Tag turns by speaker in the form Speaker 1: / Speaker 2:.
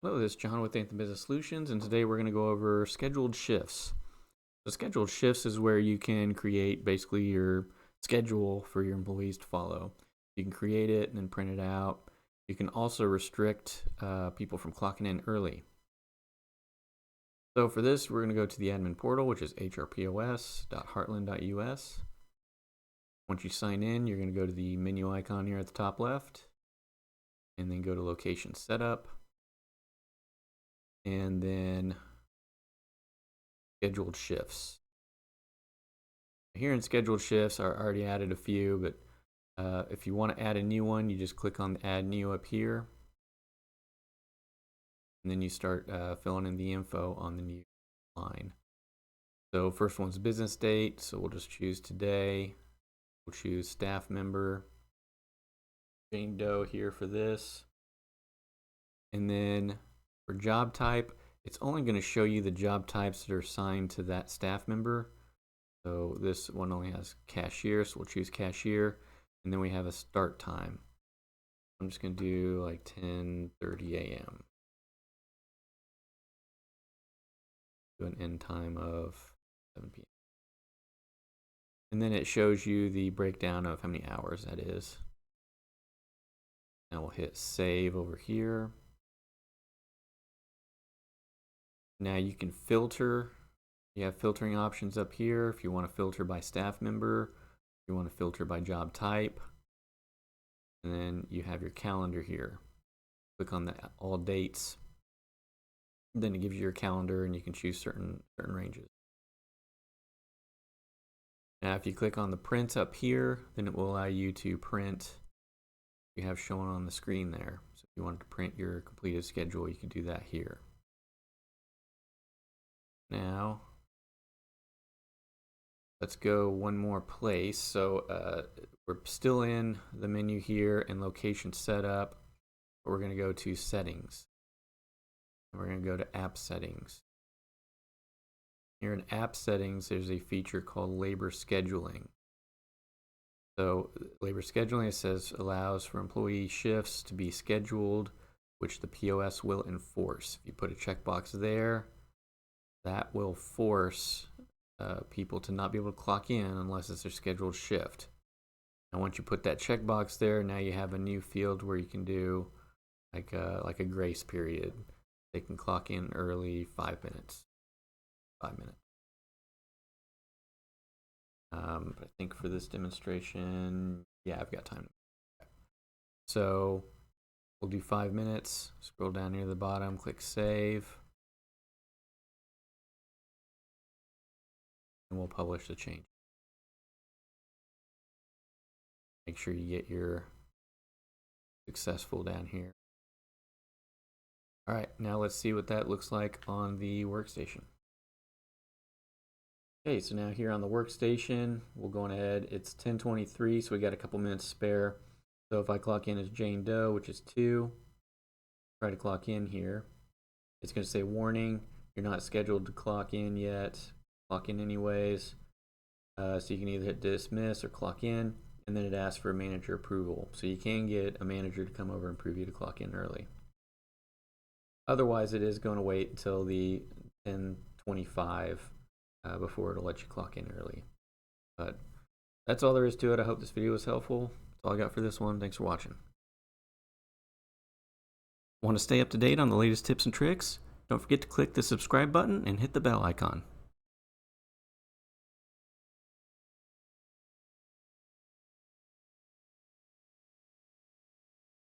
Speaker 1: Hello, this is John with Anthem Business Solutions, and today we're going to go over scheduled shifts. So scheduled shifts is where you can create basically your schedule for your employees to follow. You can create it and then print it out. You can also restrict people from clocking in early. So for this, we're going to go to the admin portal, which is HRPOS.heartland.us. Once you sign in, you're going to go to the menu icon here at the top left, and then go to Location Setup. And then scheduled shifts. Here in scheduled shifts, I already added a few, but if you want to add a new one, you just click on the add new up here. And then you start filling in the info on the new line. So first one's business date, so we'll just choose today. We'll choose staff member, Jane Doe here for this. And then for job type, it's only going to show you the job types that are assigned to that staff member. So this one only has cashier, so we'll choose cashier. And then we have a start time. I'm just going to do like 10:30 a.m. Do an end time of 7 p.m. And then it shows you the breakdown of how many hours that is. Now we'll hit save over here. Now you can filter. You have filtering options up here if you want to filter by staff member, if you want to filter by job type. And then you have your calendar here. Click on the all dates. Then it gives you your calendar and you can choose certain ranges. Now if you click on the print up here, then it will allow you to print you have shown on the screen there. So if you wanted to print your completed schedule, you can do that here. Now, let's go one more place. So we're still in the menu here and location setup. We're going to go to settings. We're going to go to app settings. Here in app settings, there's a feature called labor scheduling. So labor scheduling, it says, allows for employee shifts to be scheduled, which the POS will enforce. If you put a checkbox there, that will force people to not be able to clock in unless it's their scheduled shift. And once you put that checkbox there, now you have a new field where you can do like a grace period. They can clock in early 5 minutes. 5 minutes. But I think for this demonstration, yeah, I've got time. So we'll do 5 minutes. Scroll down near the bottom, click save. And we'll publish the change. Make sure you get your successful down here. All right, now let's see what that looks like on the workstation. Okay, so now here on the workstation, we'll go ahead. It's 10:23, so we got a couple minutes spare. So if I clock in as Jane Doe, which is 2, try to clock in here. It's going to say warning, you're not scheduled to clock in yet. Clock in anyways. So you can either hit dismiss or clock in, and then it asks for manager approval. So you can get a manager to come over and approve you to clock in early. Otherwise, it is going to wait until the 10:25 before it'll let you clock in early. But that's all there is to it. I hope this video was helpful. That's all I got for this one. Thanks for watching. Want to stay up to date on the latest tips and tricks? Don't forget to click the subscribe button and hit the bell icon.